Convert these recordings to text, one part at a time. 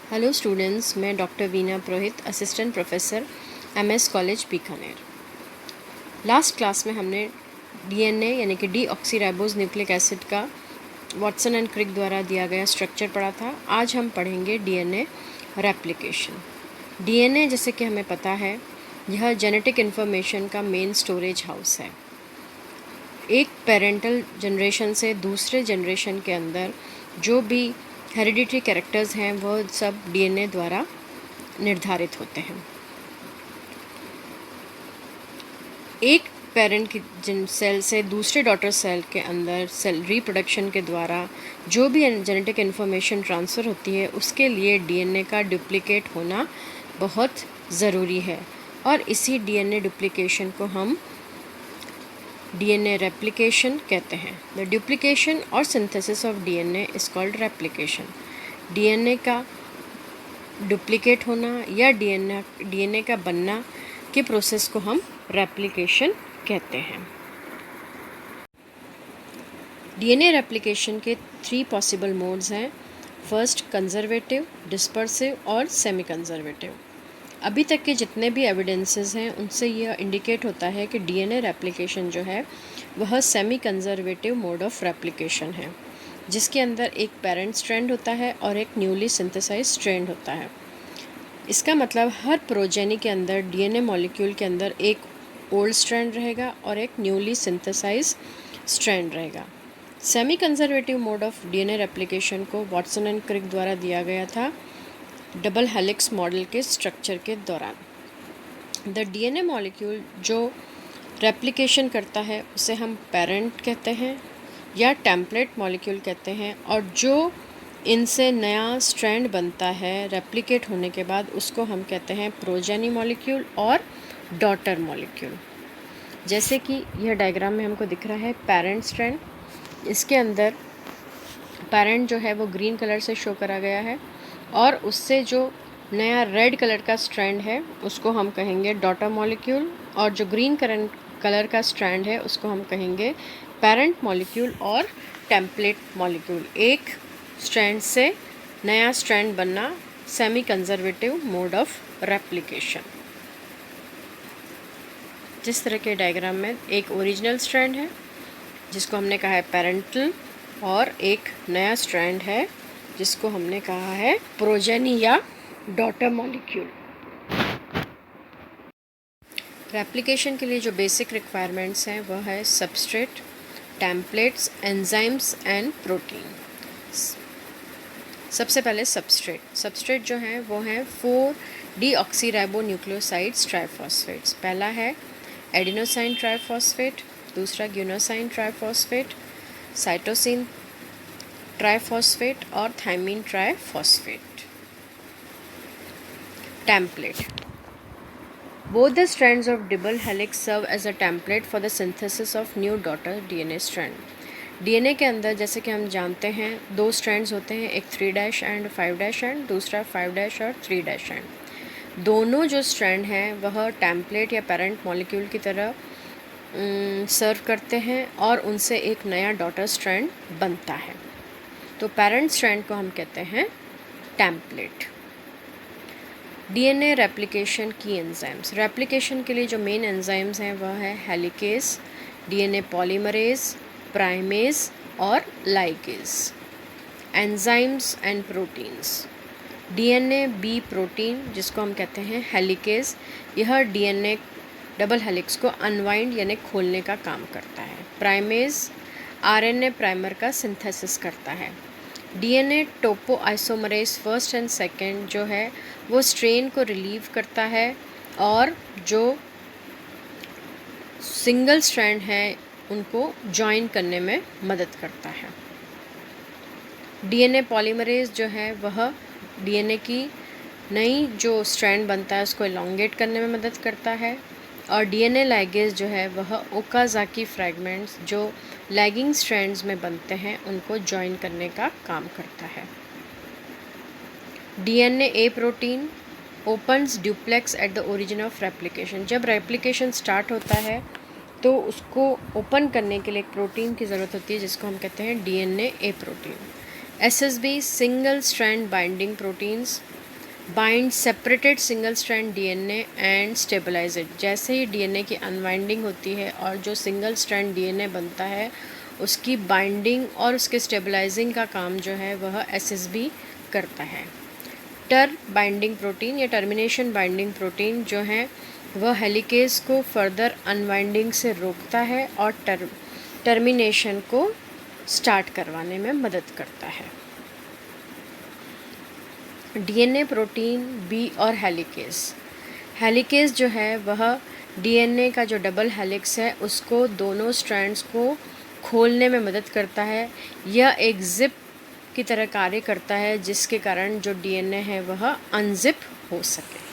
Hello students, मैं doctor Veena Purohit, assistant professor MS college Bikaner. Last class में हमने डीएनए यानी कि डीऑक्सीराइबोज न्यूक्लिक एसिड का वाटसन एंड क्रिक द्वारा दिया गया स्ट्रक्चर पढ़ा था। आज हम पढ़ेंगे डीएनए रेप्लिकेशन। डीएनए, जैसे कि हमें पता है, यह जेनेटिक इन्फॉर्मेशन का मेन स्टोरेज हाउस है। एक पेरेंटल जनरेशन से दूसरे जनरेशन के अंदर जो भी हेरिडिटरी कैरेक्टर्स हैं वह सब डीएनए द्वारा निर्धारित होते हैं। एक पेरेंट की सेल से दूसरे डॉटर सेल के अंदर सेल रिप्रोडक्शन के द्वारा जो भी जेनेटिक इन्फॉर्मेशन ट्रांसफ़र होती है उसके लिए डीएनए का डुप्लिकेट होना बहुत ज़रूरी है, और इसी डीएनए डुप्लिकेशन को हम डीएनए रेप्लिकेशन कहते हैं। द डुप्लिकेशन और synthesis of DNA is called replication. DNA का डुप्लिकेट होना या डीएनए का बनना के प्रोसेस को हम रेप्लिकेशन कहते हैं। डीएनए रेप्लिकेशन के 3 पॉसिबल मोड्स हैं। फर्स्ट, कंजर्वेटिव, डिस्पर्सिव और सेमी कंजर्वेटिव। अभी तक के जितने भी एविडेंसेस हैं उनसे यह इंडिकेट होता है कि डीएनए रेप्लिकेशन जो है वह semi conservative mode of replication है, जिसके अंदर एक पेरेंट स्ट्रैंड होता है और एक न्यूली सिंथेसाइज स्ट्रैंड होता है। इसका मतलब हर प्रोजेनी के अंदर डीएनए मॉलिक्यूल के अंदर एक ओल्ड स्ट्रैंड रहेगा और एक न्यूली सिंथेसाइज स्ट्रैंड रहेगा। Semi conservative mode of DNA replication को वाटसन एंड क्रिक द्वारा दिया गया था डबल हेलिक्स मॉडल के स्ट्रक्चर के दौरान। द डीएनए मॉलिक्यूल जो रेप्लिकेशन करता है उसे हम पेरेंट कहते हैं या टेम्पलेट मॉलिक्यूल कहते हैं, और जो इनसे नया स्ट्रैंड बनता है रेप्लिकेट होने के बाद उसको हम कहते हैं प्रोजेनी मॉलिक्यूल और डॉटर मॉलिक्यूल। जैसे कि यह डायग्राम में हमको दिख रहा है पेरेंट स्ट्रैंड, इसके अंदर पेरेंट जो है वो ग्रीन कलर से शो करा गया है, और उससे जो नया रेड कलर का स्ट्रैंड है उसको हम कहेंगे डॉटर मॉलिक्यूल, और जो ग्रीन कलर का स्ट्रैंड है उसको हम कहेंगे पेरेंट मॉलिक्यूल और टेम्पलेट मॉलिक्यूल। एक स्ट्रैंड से नया स्ट्रैंड बनना semi conservative mode of replication. जिस तरह के डायग्राम में एक ओरिजिनल स्ट्रैंड है जिसको हमने कहा है पेरेंटल, और एक नया स्ट्रैंड है जिसको हमने कहा है प्रोजेनी या डॉटर मॉलिक्यूल। रेप्लिकेशन के लिए जो बेसिक रिक्वायरमेंट्स हैं वह है substrate, templates, enzymes and protein. सबसे पहले सबस्ट्रेट जो है वो है 4 डीऑक्सीराइबोन्यूक्लियोसाइड्स ट्राइफॉस्फेट्स। पहला है एडिनोसाइन ट्राइफॉस्फेट, दूसरा ग्यूनोसाइन ट्राइफॉस्फेट, साइटोसिन ट्राइफॉस्फेट और thymine triphosphate. Template, both the strands of double helix serve as a template for the synthesis of new daughter DNA strand। DNA के अंदर जैसे कि हम जानते हैं 2 स्ट्रैंड्स होते हैं, एक 3' एंड 5' एंड दूसरा 5' और 3' एंड। दोनों जो स्ट्रैंड हैं वह टेम्पलेट या पेरेंट मॉलिक्यूल की तरह सर्व करते हैं और उनसे एक नया डॉटर स्ट्रैंड बनता है। तो पेरेंट स्ट्रैंड को हम कहते हैं टेम्पलेट। डीएनए रेप्लिकेशन की एंजाइम्स। रेप्लिकेशन के लिए जो मेन एंजाइम्स हैं वह है हेलिकेज, डीएनए पॉलीमरेज, प्राइमेज और ligase. Enzymes and proteins. DNA B protein जिसको हम कहते हैं हेलिकेज, यह डीएनए डबल हेलिक्स को अनवाइंड यानी खोलने का काम करता है। प्राइमेज आरएनए प्राइमर का सिंथेसिस करता है। DNA topoisomerase first and second जो है वो स्ट्रेन को रिलीव करता है और जो सिंगल स्ट्रैंड है उनको जॉइन करने में मदद करता है। डीएनए पॉलीमरेज जो है वह डीएनए की नई जो स्ट्रैंड बनता है उसको एलोंगेट करने में मदद करता है, और डीएनए लाइगेज जो है वह ओकाज़ाकी फ्रैगमेंट्स जो लैगिंग स्ट्रैंड्स में बनते हैं उनको जॉइन करने का काम करता है। DNA A protein opens duplex at the origin of replication. जब रेप्लिकेशन स्टार्ट होता है तो उसको ओपन करने के लिए एक प्रोटीन की ज़रूरत होती है जिसको हम कहते हैं DNA A protein. SSB single strand binding proteins bind separated single strand DNA and stabilise it. जैसे ही डीएनए की अनवाइंडिंग होती है और जो सिंगल स्ट्रैंड डीएनए बनता है उसकी बाइंडिंग और उसके स्टेबलाइजिंग का काम जो है वह एसएसबी करता है। बाइंडिंग प्रोटीन या टर्मिनेशन बाइंडिंग प्रोटीन जो है वह हेलिकेज को फर्दर अनवाइंडिंग से रोकता है और टर्मिनेशन को स्टार्ट करवाने में मदद करता है। डीएनए प्रोटीन बी और हेलिकेज जो है वह डीएनए का जो डबल हेलिक्स है उसको दोनों स्ट्रैंड्स को खोलने में मदद करता है। यह एक जिप की तरह कार्य करता है जिसके कारण जो डीएनए है वह अनजिप हो सके।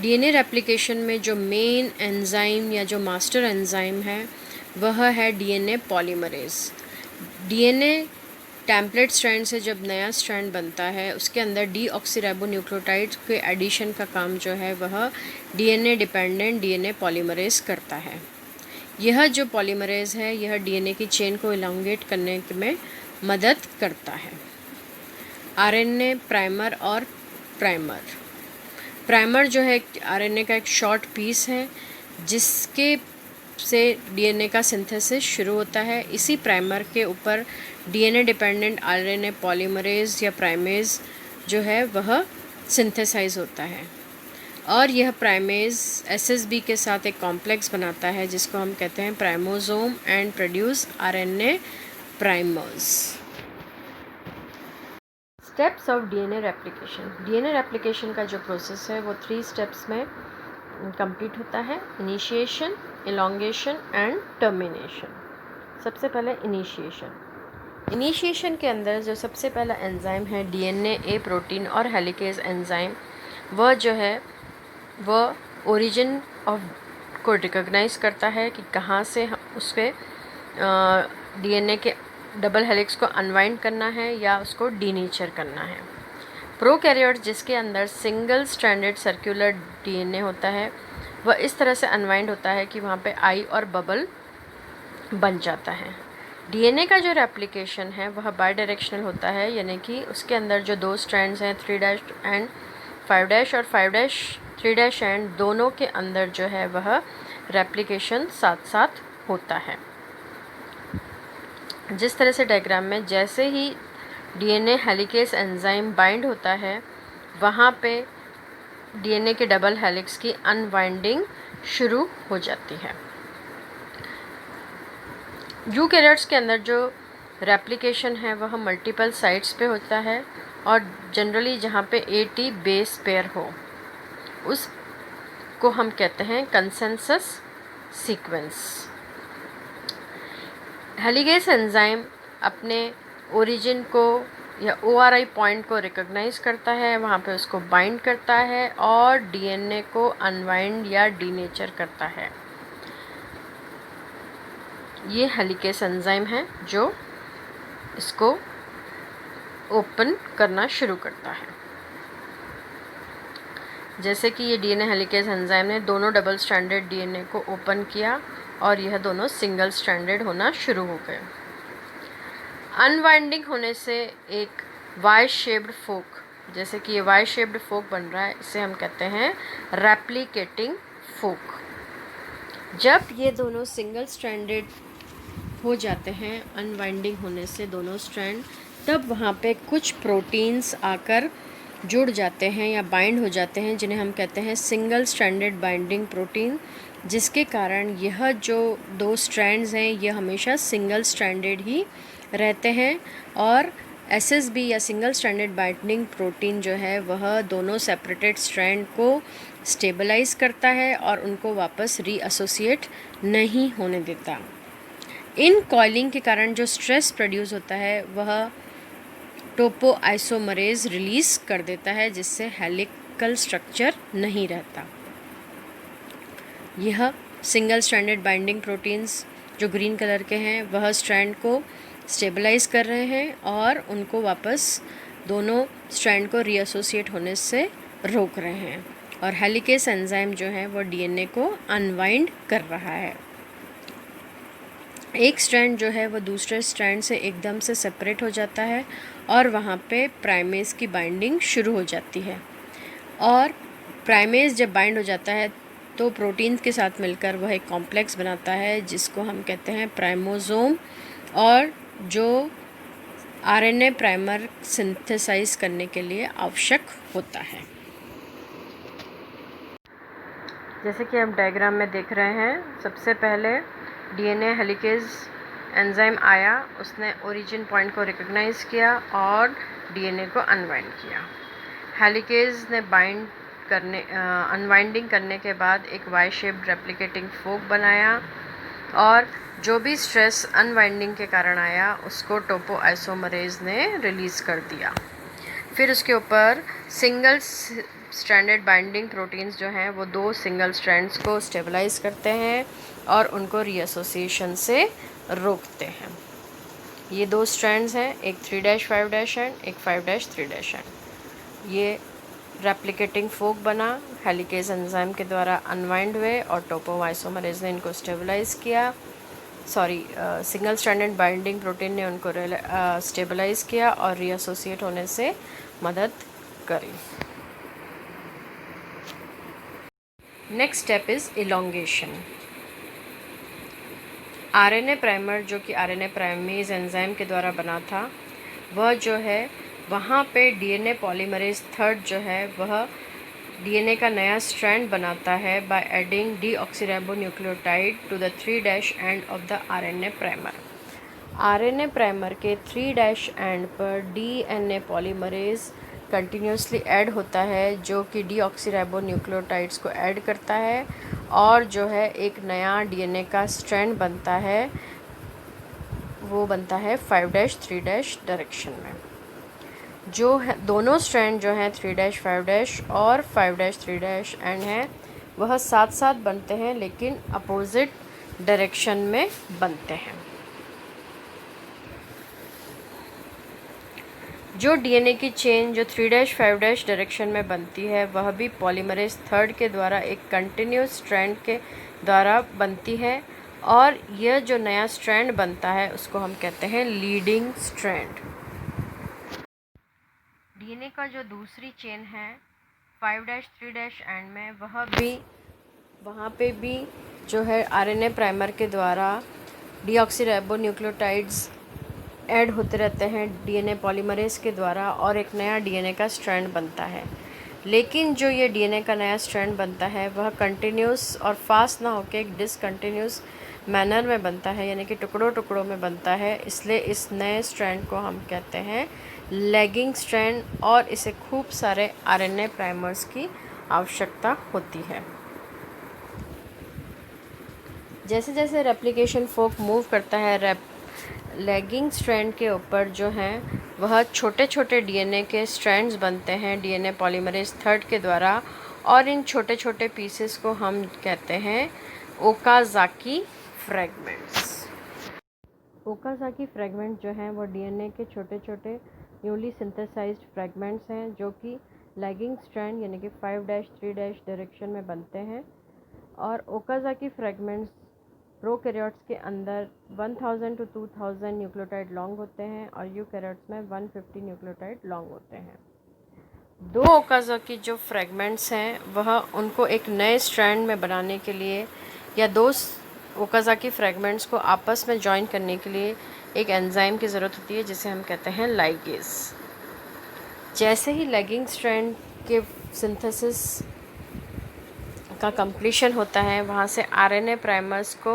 डीएनए रेप्लिकेशन में जो मेन एंजाइम या जो मास्टर एंजाइम है वह है DNA polymerase. DNA template strand से जब नया स्ट्रैंड बनता है उसके अंदर डीऑक्सीराइबोन्यूक्लियोटाइड के एडिशन का काम जो है वह डीएनए डिपेंडेंट डीएनए पॉलीमरेज करता है। यह जो पॉलीमरेज है यह डीएनए की चेन को इलांगेट करने में मदद करता है। आरएनए प्राइमर और प्राइमर जो है आरएनए का एक शॉर्ट पीस है जिसके से डीएनए का सिंथेसिस शुरू होता है। इसी प्राइमर के ऊपर डीएनए डिपेंडेंट आरएनए पॉलीमरेज या प्राइमेज जो है वह सिंथेसाइज होता है और यह प्राइमेज एसएसबी के साथ एक कॉम्प्लेक्स बनाता है जिसको हम कहते हैं primosome and produce RNA primers. Steps of DNA replication. DNA replication का जो प्रोसेस है वो 3 स्टेप्स में कंप्लीट होता है। Initiation, elongation and termination. सबसे पहले इनिशिएशन के अंदर जो सबसे पहला एंजाइम है डीएनए ए प्रोटीन और हेलिकेज एंजाइम, वह जो है वह ओरिजिन ऑफ को रिकॉग्नाइज करता है कि कहाँ से उसके डीएनए के डबल हेलिक्स को अनवाइंड करना है या उसको डीनेचर करना है। प्रोकैरियोट जिसके अंदर सिंगल स्ट्रैंडेड सर्कुलर डीएनए होता है वह इस तरह से अनवाइंड होता है कि वहाँ पे आई और बबल बन जाता है। डीएनए का जो रेप्लिकेशन है वह बाई डायरेक्शनल होता है, यानी कि उसके अंदर जो 2 स्ट्रैंड्स हैं 3' एंड 5' और 5' 3' एंड दोनों के अंदर जो है वह रेप्लिकेशन साथ साथ होता है। जिस तरह से डायग्राम में जैसे ही डीएनए हेलिकेज एंजाइम बाइंड होता है वहाँ पे डीएनए के डबल हेलिक्स की अनवाइंडिंग शुरू हो जाती है। यूकैरियोट्स के अंदर जो रेप्लिकेशन है वह मल्टीपल साइट्स पे होता है और जनरली जहाँ पे 80 बेस पेयर हो उसको हम कहते हैं कंसेंसस सीक्वेंस। हेलिकेज एंजाइम अपने ओरिजिन को या ORI पॉइंट को रिकॉग्नाइज करता है, वहाँ पे उसको बाइंड करता है और डीएनए को अनवाइंड या डीनेचर करता है। ये हेलिकेज एंजाइम है जो इसको ओपन करना शुरू करता है। जैसे कि ये डीएनए हेलिकेज एंजाइम ने दोनों डबल स्ट्रैंडेड डीएनए को ओपन किया और यह दोनों सिंगल स्ट्रैंडेड होना शुरू हो गए। अनवाइंडिंग होने से एक वाई शेप्ड फोक, जैसे कि ये वाई शेप्ड फोक बन रहा है, इसे हम कहते हैं रेप्लिकेटिंग फोक। जब ये दोनों सिंगल स्ट्रैंडेड हो जाते हैं अनवाइंडिंग होने से दोनों स्ट्रैंड, तब वहाँ पे कुछ प्रोटीन्स आकर जुड़ जाते हैं या बाइंड हो जाते हैं जिन्हें हम कहते हैं सिंगल स्ट्रैंडेड बाइंडिंग प्रोटीन, जिसके कारण यह जो 2 स्ट्रैंड्स हैं यह हमेशा सिंगल स्ट्रैंडेड ही रहते हैं और एसएसबी या सिंगल स्ट्रैंडेड बाइंडिंग प्रोटीन जो है वह दोनों सेपरेटेड स्ट्रैंड को स्टेबलाइज करता है और उनको वापस रीएसोसिएट नहीं होने देता। इन कॉइलिंग के कारण जो स्ट्रेस प्रोड्यूस होता है वह टोपोआइसोमरेज रिलीज कर देता है जिससे हेलिकल स्ट्रक्चर नहीं रहता। यह सिंगल स्ट्रैंडेड बाइंडिंग प्रोटीन्स जो ग्रीन कलर के हैं वह स्ट्रैंड को स्टेबलाइज कर रहे हैं और उनको वापस दोनों स्ट्रैंड को रीएसोसिएट होने से रोक रहे हैं और हेलिकेज एंजाइम जो है वो डीएनए को अनवाइंड कर रहा है। एक स्ट्रैंड जो है वो दूसरे स्ट्रैंड से एकदम से सेपरेट हो जाता है और वहाँ पे प्राइमेज की बाइंडिंग शुरू हो जाती है। और प्राइमेज जब बाइंड हो जाता है तो प्रोटीन्स के साथ मिलकर वह एक कॉम्प्लेक्स बनाता है जिसको हम कहते हैं प्राइमोसोम, और जो आरएनए प्राइमर सिंथेसाइज करने के लिए आवश्यक होता है। जैसे कि हम डायग्राम में देख रहे हैं, सबसे पहले डीएनए हेलिकेज एंजाइम आया, उसने ओरिजिन पॉइंट को रिकॉग्नाइज किया और डीएनए को अनवाइंड किया। हेलिकेज ने अनवाइंडिंग करने के बाद एक वाई शेप्ड रेप्लिकेटिंग फोक बनाया और जो भी स्ट्रेस अनवाइंडिंग के कारण आया उसको टोपोआइसोमरेज ने रिलीज़ कर दिया। फिर उसके ऊपर सिंगल स्ट्रैंडेड बाइंडिंग प्रोटीन्स जो हैं वो 2 सिंगल स्ट्रैंड्स को स्टेबलाइज करते हैं और उनको रीएसोसिएशन से रोकते हैं। ये 2 स्ट्रैंड्स हैं, एक 3-5' एंड एक 5-3' एंड। ये रेप्लिकेटिंग फोक बना, हेलिकेज एंजाइम के द्वारा अनवाइंड हुए और टोपोआइसोमरेज ने इनको स्टेबलाइज किया। सिंगल स्ट्रैंडेड बाइंडिंग प्रोटीन ने उनको स्टेबलाइज किया और रीएसोसिएट होने से मदद करी। Next step is elongation. RNA primer जो कि आरएनए प्राइमेज एंजाइम के द्वारा बना था, वह जो है वहाँ पे डीएनए पॉलीमरेज 3 जो है वह डीएनए का नया स्ट्रैंड बनाता है by adding deoxyribonucleotide to the 3' end of the RNA primer. RNA primer के 3' एंड पर डीएनए पॉलीमरेज कंटिन्यूसली ऐड होता है जो कि डीऑक्सीराइबोन्यूक्लियोटाइड्स को ऐड करता है और जो है एक नया डीएनए का स्ट्रैंड बनता है, वो बनता है 5-3' डायरेक्शन में। जो है दोनों स्ट्रैंड जो हैं 3-5' और 5-3' एंड हैं वह साथ साथ बनते हैं लेकिन अपोजिट डायरेक्शन में बनते हैं। जो डीएनए की चेन जो 3-5' डायरेक्शन में बनती है वह भी पॉलीमरेज 3 के द्वारा एक कंटिन्यूस स्ट्रैंड के द्वारा बनती है और यह जो नया स्ट्रैंड बनता है उसको हम कहते हैं लीडिंग स्ट्रैंड। डीएनए का जो दूसरी चेन है 5-3' एंड में वहाँ पे भी जो है आरएनए प्राइमर के द्वारा डीऑक्सीराइबोन्यूक्लियोटाइड्स ऐड होते रहते हैं डीएनए पॉलीमरेज के द्वारा और एक नया डीएनए का स्ट्रैंड बनता है। लेकिन जो ये डीएनए का नया स्ट्रैंड बनता है वह कंटिन्यूस और फास्ट ना होकर एक डिसकंटिन्यूस मैनर में बनता है, यानी कि टुकड़ों टुकड़ों में बनता है। इसलिए इस नए स्ट्रैंड को हम कहते हैं लैगिंग स्ट्रैंड और इसे खूब सारे आरएनए प्राइमर्स की आवश्यकता होती है। जैसे जैसे रेप्लिकेशन फोक मूव करता है लैगिंग स्ट्रैंड के ऊपर जो हैं वह छोटे छोटे डीएनए के स्ट्रैंड्स बनते हैं डीएनए पॉलीमरेज 3 के द्वारा और इन छोटे छोटे पीसेस को हम कहते हैं ओकाज़ाकी फ्रैगमेंट्स। ओकाज़ाकी फ्रैगमेंट जो हैं वो डीएनए के छोटे छोटे न्यूली सिंथेसाइज्ड फ्रैगमेंट्स हैं जो कि लैगिंग स्ट्रैंड यानी कि 5-3' डायरेक्शन में बनते हैं। और ओकाज़ाकी फ्रैगमेंट्स प्रोकैरियोट्स के अंदर 1000 to 2000 न्यूक्लियोटाइड लॉन्ग होते हैं और यूकैरियोट्स में 150 न्यूक्लियोटाइड लॉन्ग होते हैं। 2 ओकाज़ाकी जो फ्रैगमेंट्स हैं वह उनको एक नए स्ट्रैंड में बनाने के लिए या 2 ओकाज़ाकी फ्रैगमेंट्स को आपस में जॉइन करने के लिए एक एंजाइम की ज़रूरत होती है जिसे हम कहते हैं लाइगेज। जैसे ही लैगिंग स्ट्रैंड के सिंथेसिस का कंप्लीशन होता है वहाँ से आरएनए प्राइमर्स को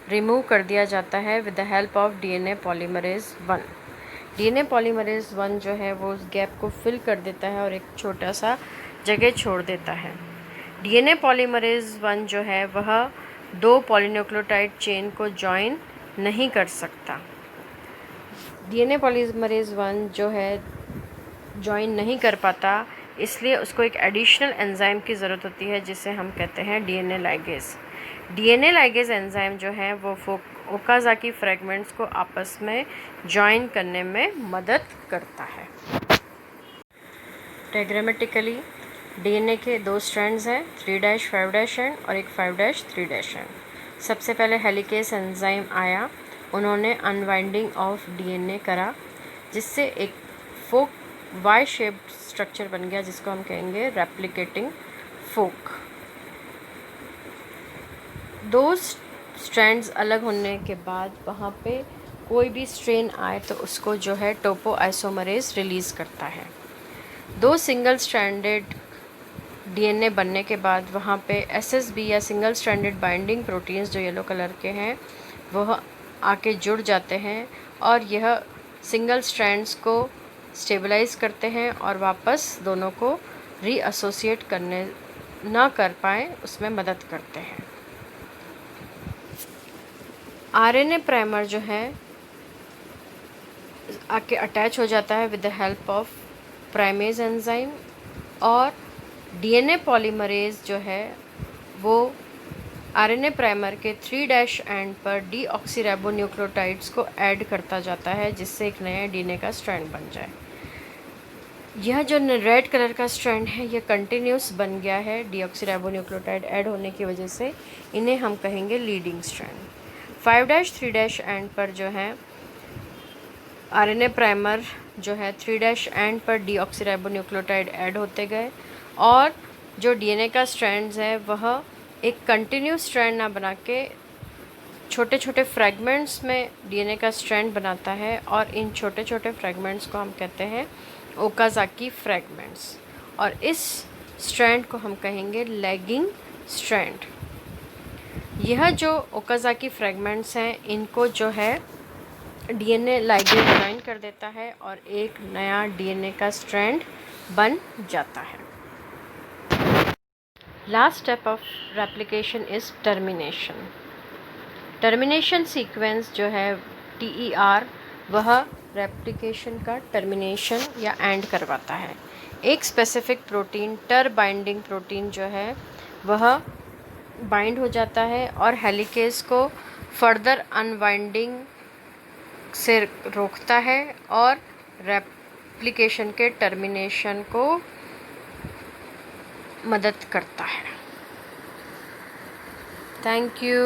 रिमूव कर दिया जाता है with the help of DNA polymerase 1। DNA polymerase 1 जो है वो उस गैप को फिल कर देता है और एक छोटा सा जगह छोड़ देता है। डीएनए पॉलीमरेज 1 जो है वह 2 पॉलीन्यूक्लियोटाइड चेन को जॉइन नहीं कर सकता। डीएनए पॉलीमरेज 1 जो है जॉइन नहीं कर पाता, इसलिए उसको एक एडिशनल एंजाइम की ज़रूरत होती है जिसे हम कहते हैं DNA ligase. DNA ligase enzyme जो है वो ओकाज़ाकी फ्रैगमेंट्स को आपस में जॉइन करने में मदद करता है। डायग्रामेटिकली डीएनए के 2 स्ट्रैंड्स हैं 3-5' एंड और एक 5-3' एंड। सबसे पहले हेलिकेज एंजाइम आया उन्होंने अनवाइंडिंग ऑफ डीएनए करा, जिससे एक फोक वाई शेप्ड स्ट्रक्चर बन गया, जिसको हम कहेंगे रेप्लिकेटिंग फोक। दो स्ट्रैंड्स अलग होने के बाद वहाँ पे कोई भी स्ट्रेन आए तो उसको जो है टोपोआइसोमरेज रिलीज़ करता है। दो सिंगल स्ट्रैंडेड डीएनए बनने के बाद वहाँ पे एसएसबी या सिंगल स्ट्रैंडेड बाइंडिंग प्रोटीन्स जो येलो कलर के हैं वह आके जुड़ जाते हैं और यह सिंगल स्ट्रैंड्स को स्टेबलाइज करते हैं और वापस दोनों को रीएसोसिएट करने ना कर पाए उसमें मदद करते हैं। आरएनए प्राइमर जो है आके अटैच हो जाता है with the help of primase enzyme, और डीएनए पॉलीमरेज जो है वो आरएनए प्राइमर के 3' एंड पर डीऑक्सीराइबोन्यूक्लियोटाइड्स को ऐड करता जाता है, जिससे एक नया डीएनए का स्ट्रैंड बन जाए। यह जो रेड कलर का स्ट्रैंड है यह कंटिन्यूस बन गया है डीऑक्सीराइबोन्यूक्लियोटाइड ऐड होने की वजह से, इन्हें हम कहेंगे लीडिंग स्ट्रैंड। 5' 3' एंड पर जो है आरएनए प्राइमर जो है 3' एंड पर डीऑक्सीराइबोन्यूक्लियोटाइड ऐड होते गए और जो डीएनए का स्ट्रैंड्स है वह एक कंटिन्यूस स्ट्रैंड ना बना के छोटे छोटे फ्रैगमेंट्स में डीएनए का स्ट्रैंड बनाता है, और इन छोटे छोटे फ्रैगमेंट्स को हम कहते हैं ओकाज़ाकी फ्रैगमेंट्स, और इस स्ट्रैंड को हम कहेंगे लैगिंग स्ट्रैंड। यह जो ओकाज़ाकी फ्रैगमेंट्स हैं इनको जो है डीएनए लाइगेंड ज्वाइन कर देता है और एक नया डीएनए का स्ट्रैंड बन जाता है। Last step of replication is termination. Termination sequence जो है TER वह रेप्लिकेशन का टर्मिनेशन या एंड करवाता है। एक स्पेसिफिक प्रोटीन टर बाइंडिंग प्रोटीन जो है वह बाइंड हो जाता है और हेलिकेज को फर्दर अनवाइंडिंग से रोकता है और रेप्लिकेशन के टर्मिनेशन को मदद करता है। Thank you.